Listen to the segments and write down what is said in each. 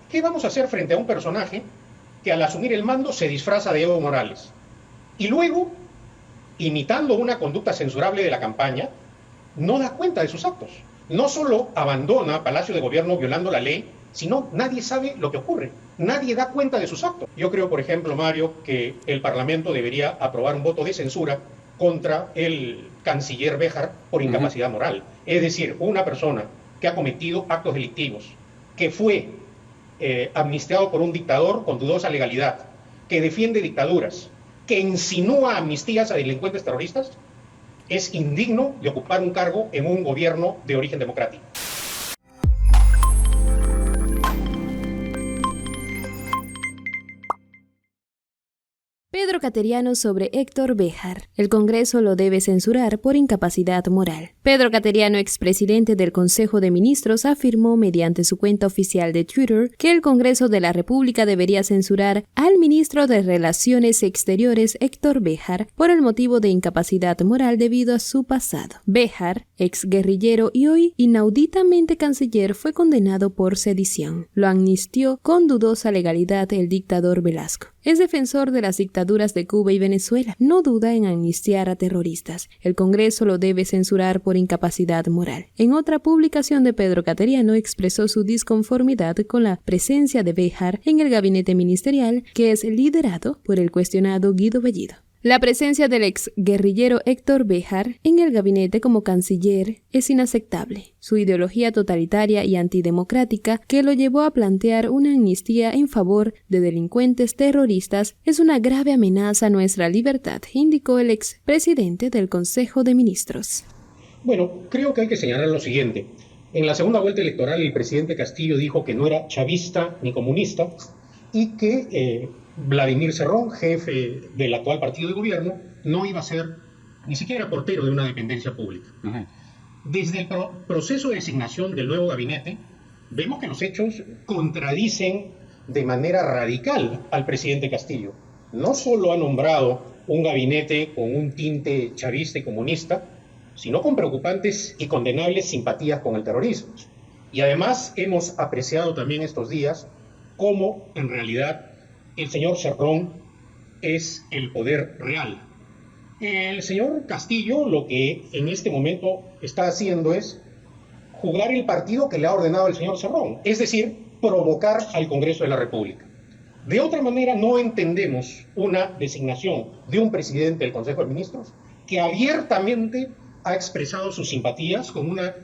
¿Qué vamos a hacer frente a un personaje que al asumir el mando se disfraza de Evo Morales? Y luego, imitando una conducta censurable de la campaña, no da cuenta de sus actos. No solo abandona Palacio de Gobierno violando la ley, sino nadie sabe lo que ocurre. Nadie da cuenta de sus actos. Yo creo, por ejemplo, Mario, que el Parlamento debería aprobar un voto de censura contra el canciller Béjar por incapacidad moral. Es decir, una persona que ha cometido actos delictivos, que fue amnistiado por un dictador con dudosa legalidad, que defiende dictaduras, que insinúa amnistías a delincuentes terroristas, es indigno de ocupar un cargo en un gobierno de origen democrático. Pedro Cateriano sobre Héctor Béjar. El Congreso lo debe censurar por incapacidad moral. Pedro Cateriano, expresidente del Consejo de Ministros, afirmó mediante su cuenta oficial de Twitter que el Congreso de la República debería censurar al ministro de Relaciones Exteriores, Héctor Béjar, por el motivo de incapacidad moral debido a su pasado. Béjar, exguerrillero y hoy inauditamente canciller, fue condenado por sedición. Lo amnistió con dudosa legalidad el dictador Velasco. Es defensor de las dictaduras de Cuba y Venezuela. No duda en amnistiar a terroristas. El Congreso lo debe censurar por incapacidad moral. En otra publicación de Pedro Cateriano expresó su disconformidad con la presencia de Béjar en el gabinete ministerial, que es liderado por el cuestionado Guido Bellido. La presencia del exguerrillero Héctor Béjar en el gabinete como canciller es inaceptable. Su ideología totalitaria y antidemocrática, que lo llevó a plantear una amnistía en favor de delincuentes terroristas, es una grave amenaza a nuestra libertad, indicó el expresidente del Consejo de Ministros. Bueno, creo que hay que señalar lo siguiente. En la segunda vuelta electoral, el presidente Castillo dijo que no era chavista ni comunista y que Vladimir Cerrón, jefe del actual partido de gobierno, no iba a ser ni siquiera portero de una dependencia pública. Desde el proceso de designación del nuevo gabinete, vemos que los hechos contradicen de manera radical al presidente Castillo. No solo ha nombrado un gabinete con un tinte chavista y comunista, sino con preocupantes y condenables simpatías con el terrorismo. Y además hemos apreciado también estos días cómo en realidad el señor Cerrón es el poder real. El señor Castillo lo que en este momento está haciendo es jugar el partido que le ha ordenado el señor Cerrón, es decir, provocar al Congreso de la República. De otra manera, no entendemos una designación de un presidente del Consejo de Ministros que abiertamente ha expresado sus simpatías con una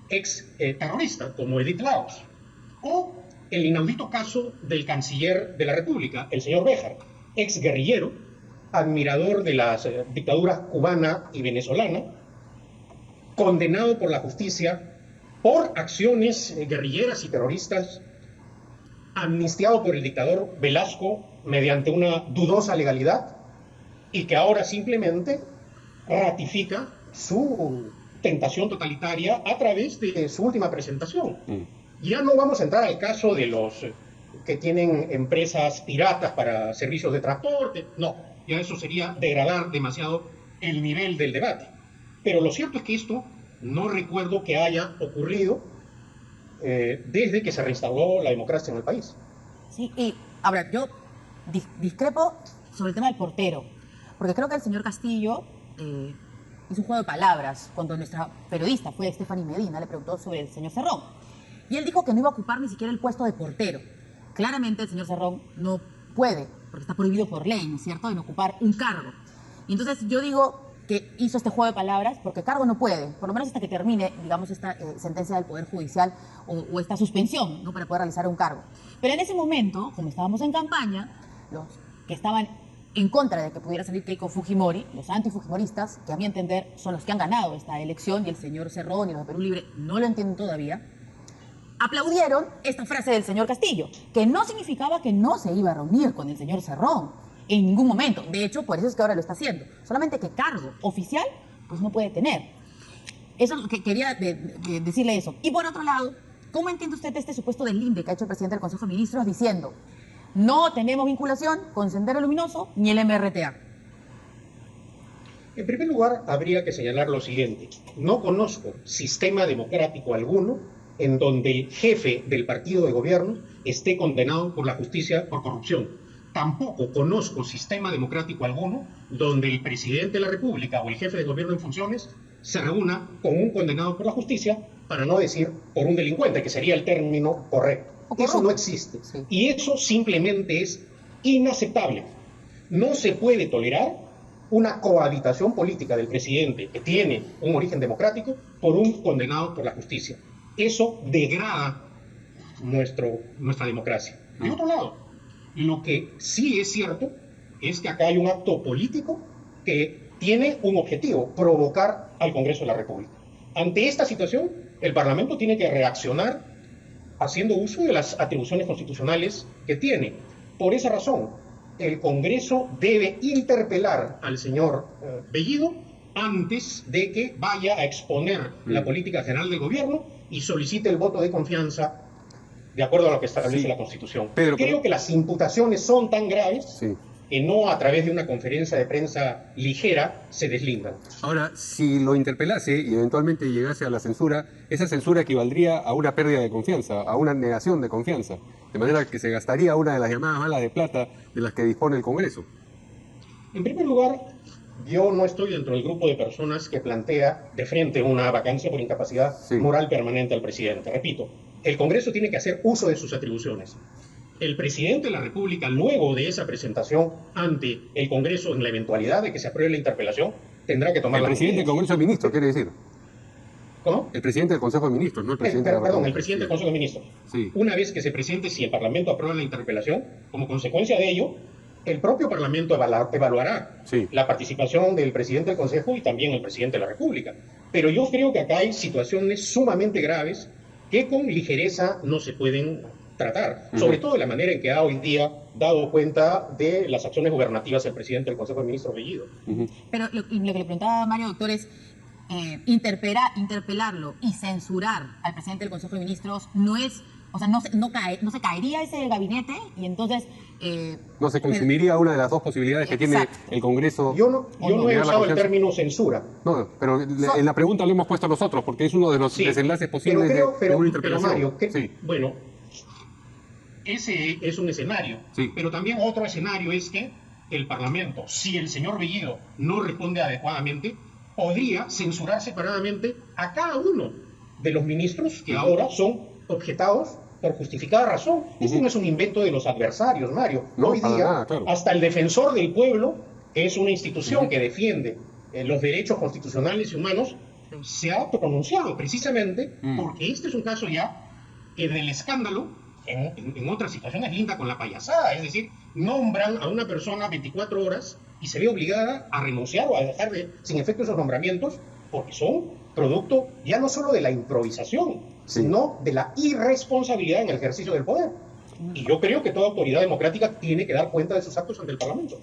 ex terrorista como Edith Laos, o el inaudito caso del canciller de la República, el señor Béjar, ex guerrillero, admirador de las dictaduras cubana y venezolana, condenado por la justicia por acciones guerrilleras y terroristas, amnistiado por el dictador Velasco mediante una dudosa legalidad y que ahora simplemente ratifica su tentación totalitaria a través de su última presentación. Ya no vamos a entrar al caso de los que tienen empresas piratas para servicios de transporte, no, ya eso sería degradar demasiado el nivel del debate. Pero lo cierto es que esto no recuerdo que haya ocurrido desde que se reinstauró la democracia en el país. Sí, y ahora yo discrepo sobre el tema del portero, porque creo que el señor Castillo hizo un juego de palabras cuando nuestra periodista fue Stephanie Medina, le preguntó sobre el señor Cerrón. Y él dijo que no iba a ocupar ni siquiera el puesto de portero. Claramente el señor Cerrón no puede, porque está prohibido por ley, ¿no es cierto?, en ocupar un cargo. Y entonces yo digo que hizo este juego de palabras porque cargo no puede, por lo menos hasta que termine, digamos, esta sentencia del Poder Judicial o esta suspensión, ¿no?, para poder realizar un cargo. Pero en ese momento, como estábamos en campaña, los que estaban en contra de que pudiera salir Keiko Fujimori, los antifujimoristas, que a mi entender son los que han ganado esta elección, y el señor Cerrón y los de Perú Libre no lo entienden todavía, aplaudieron esta frase del señor Castillo, que no significaba que no se iba a reunir con el señor Cerrón en ningún momento. De hecho, por eso es que ahora lo está haciendo. Solamente que cargo oficial, pues no puede tener. Eso es lo que quería decirle eso. Y por otro lado, ¿cómo entiende usted este supuesto deslinde que ha hecho el presidente del Consejo de Ministros diciendo no tenemos vinculación con Sendero Luminoso ni el MRTA? En primer lugar, habría que señalar lo siguiente. No conozco sistema democrático alguno en donde el jefe del partido de gobierno esté condenado por la justicia por corrupción. Tampoco conozco sistema democrático alguno donde el presidente de la República o el jefe de gobierno en funciones se reúna con un condenado por la justicia, para no decir por un delincuente, que sería el término correcto. Eso no existe. Sí. Y eso simplemente es inaceptable. No se puede tolerar una cohabitación política del presidente que tiene un origen democrático por un condenado por la justicia. Eso degrada nuestra democracia. De otro lado, lo que sí es cierto es que acá hay un acto político que tiene un objetivo: provocar al Congreso de la República. Ante esta situación, el Parlamento tiene que reaccionar haciendo uso de las atribuciones constitucionales que tiene. Por esa razón, el Congreso debe interpelar al señor Bellido antes de que vaya a exponer la política general del gobierno y solicite el voto de confianza de acuerdo a lo que establece la Constitución. Creo que las imputaciones son tan graves que no a través de una conferencia de prensa ligera se deslindan. Ahora, si lo interpelase y eventualmente llegase a la censura, esa censura equivaldría a una pérdida de confianza, a una negación de confianza, de manera que se gastaría una de las llamadas balas de plata de las que dispone el Congreso. En primer lugar, yo no estoy dentro del grupo de personas que plantea de frente una vacancia por incapacidad moral permanente al presidente. Repito, el Congreso tiene que hacer uso de sus atribuciones. El presidente de la República, luego de esa presentación ante el Congreso, en la eventualidad de que se apruebe la interpelación, tendrá que tomar el presidente del Congreso de Ministros, quiere decir. ¿Cómo? El presidente del Consejo de Ministros, no el presidente de la Perdón, el presidente del Consejo de Ministros. Sí. Una vez que se presente, si el Parlamento aprueba la interpelación, como consecuencia de ello, el propio Parlamento evaluará la participación del presidente del Consejo y también el presidente de la República. Pero yo creo que acá hay situaciones sumamente graves que con ligereza no se pueden tratar, sobre todo de la manera en que ha hoy día dado cuenta de las acciones gubernativas el presidente del Consejo de Ministros, Bellido. Pero lo que le preguntaba a Mario, doctor, es interpelarlo y censurar al presidente del Consejo de Ministros no es, o sea, no se caería ese gabinete y entonces... no se consumiría una de las dos posibilidades que tiene el Congreso. Yo no he usado el término censura. No, pero en la pregunta lo hemos puesto nosotros, porque es uno de los desenlaces posibles de una interpelación. Pero Mario, bueno, ese es un escenario, pero también otro escenario es que el Parlamento, si el señor Bellido no responde adecuadamente, podría censurar separadamente a cada uno de los ministros que ahora son objetados por justificada razón. Este no es un invento de los adversarios, Mario. No, hoy día, nada, claro. Hasta el defensor del pueblo, que es una institución que defiende los derechos constitucionales y humanos, se ha pronunciado precisamente porque este es un caso ya que del escándalo en otras situaciones linda con la payasada, es decir, nombran a una persona 24 horas y se ve obligada a renunciar o a dejar sin efecto esos nombramientos porque son producto ya no solo de la improvisación, sino de la irresponsabilidad en el ejercicio del poder. Y yo creo que toda autoridad democrática tiene que dar cuenta de sus actos ante el Parlamento.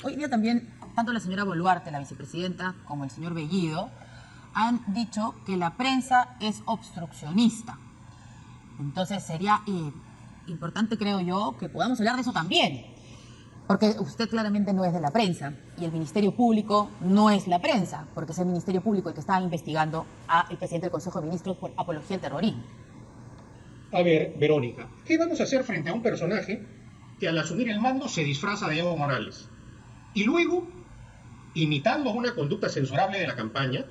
Hoy día también, tanto la señora Boluarte, la vicepresidenta, como el señor Bellido, han dicho que la prensa es obstruccionista. Entonces sería importante, creo yo, que podamos hablar de eso también. Porque usted claramente no es de la prensa y el Ministerio Público no es la prensa, porque es el Ministerio Público el que está investigando al presidente del Consejo de Ministros por apología al terrorismo. A ver, Verónica, ¿qué vamos a hacer frente a un personaje que al asumir el mando se disfraza de Evo Morales? Y luego, imitando una conducta censurable de la campaña,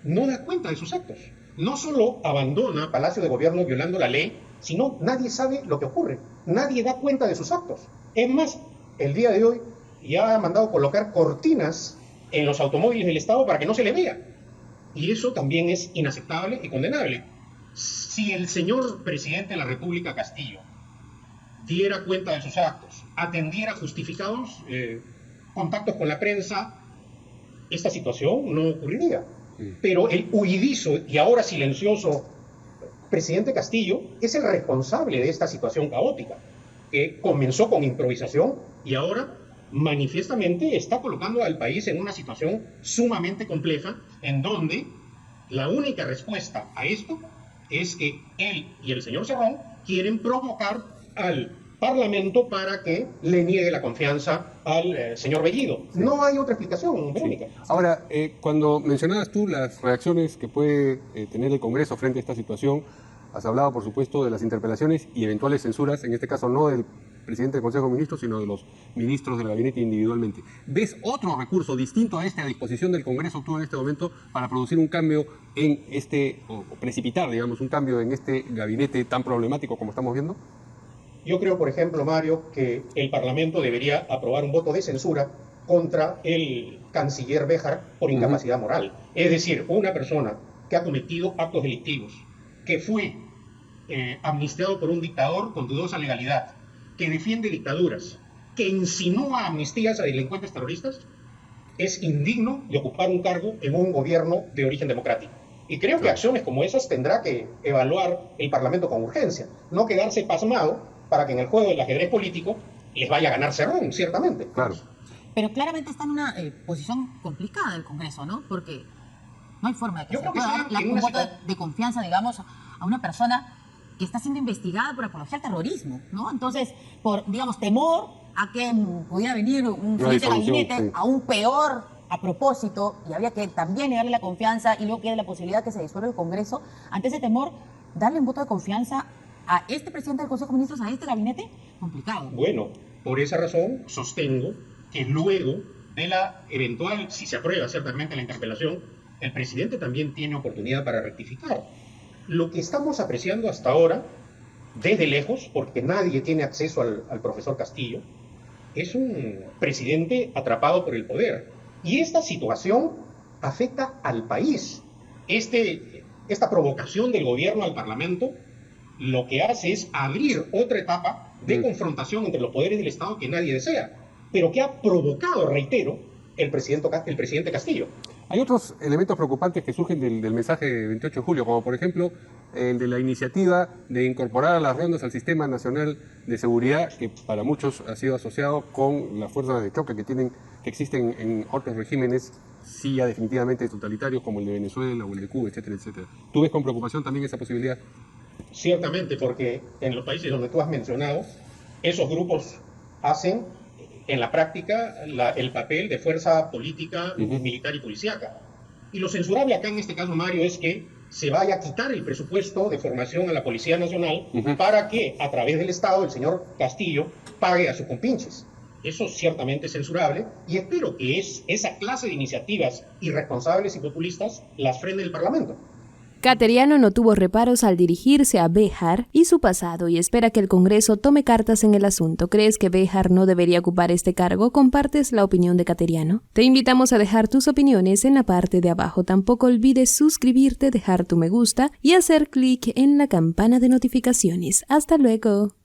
no da cuenta de sus actos. No solo abandona Palacio de Gobierno violando la ley, sino nadie sabe lo que ocurre. Nadie da cuenta de sus actos. Es más, el día de hoy ya ha mandado colocar cortinas en los automóviles del Estado para que no se le vea. Y eso también es inaceptable y condenable. Si el señor presidente de la República, Castillo, diera cuenta de sus actos, atendiera justificados contactos con la prensa, esta situación no ocurriría. Pero el huidizo y ahora silencioso presidente Castillo es el responsable de esta situación caótica, que comenzó con improvisación y ahora manifiestamente está colocando al país en una situación sumamente compleja, en donde la única respuesta a esto es que él y el señor Cerrón quieren provocar al Parlamento para que le niegue la confianza al señor Bellido. No hay otra explicación, Verónica. Ahora, cuando mencionabas tú las reacciones que puede tener el Congreso frente a esta situación, has hablado, por supuesto, de las interpelaciones y eventuales censuras, en este caso no del presidente del Consejo de Ministros, sino de los ministros del gabinete individualmente. ¿Ves otro recurso distinto a este a disposición del Congreso tú en este momento para producir un cambio en o precipitar, digamos, un cambio en este gabinete tan problemático como estamos viendo? Yo creo, por ejemplo, Mario, que el Parlamento debería aprobar un voto de censura contra el canciller Béjar por incapacidad moral. Es decir, una persona que ha cometido actos delictivos, que fue amnistiado por un dictador con dudosa legalidad, que defiende dictaduras, que insinúa amnistías a delincuentes terroristas, es indigno de ocupar un cargo en un gobierno de origen democrático. Y creo que acciones como esas tendrá que evaluar el Parlamento con urgencia, no quedarse pasmado para que en el juego del ajedrez político les vaya a ganar Cerrón, ciertamente. Claro. Pero claramente está en una posición complicada el Congreso, ¿no? Porque no hay forma de que se pueda dar un voto de confianza, digamos, a una persona que está siendo investigada por apología al terrorismo, ¿no? Entonces, por, digamos, temor a que pudiera venir un siguiente gabinete, sí, aún peor a propósito, y habría que también negarle la confianza y luego queda la posibilidad de que se disuelva el Congreso, ante ese temor, darle un voto de confianza a este presidente del Consejo de Ministros, a este gabinete, complicado. Bueno, por esa razón sostengo que luego de la eventual, si se aprueba ciertamente la interpelación, el presidente también tiene oportunidad para rectificar. Lo que estamos apreciando hasta ahora, desde lejos, porque nadie tiene acceso al profesor Castillo, es un presidente atrapado por el poder. Y esta situación afecta al país. Esta provocación del gobierno al Parlamento lo que hace es abrir otra etapa de confrontación entre los poderes del Estado que nadie desea, pero que ha provocado, reitero, el presidente Castillo. Hay otros elementos preocupantes que surgen del mensaje de 28 de julio, como por ejemplo el de la iniciativa de incorporar a las rondas al Sistema Nacional de Seguridad, que para muchos ha sido asociado con las fuerzas de choque que existen en otros regímenes, sí ya definitivamente totalitarios, como el de Venezuela o el de Cuba, etcétera, etcétera. ¿Tú ves con preocupación también esa posibilidad? Ciertamente, porque en los países donde tú has mencionado, esos grupos hacen en la práctica el papel de fuerza política, militar y policíaca. Y lo censurable acá en este caso, Mario, es que se vaya a quitar el presupuesto de formación a la Policía Nacional para que a través del Estado el señor Castillo pague a sus compinches. Eso ciertamente es censurable y espero que esa clase de iniciativas irresponsables y populistas las frene el Parlamento. Cateriano no tuvo reparos al dirigirse a Béjar y su pasado y espera que el Congreso tome cartas en el asunto. ¿Crees que Béjar no debería ocupar este cargo? ¿Compartes la opinión de Cateriano? Te invitamos a dejar tus opiniones en la parte de abajo. Tampoco olvides suscribirte, dejar tu me gusta y hacer clic en la campana de notificaciones. ¡Hasta luego!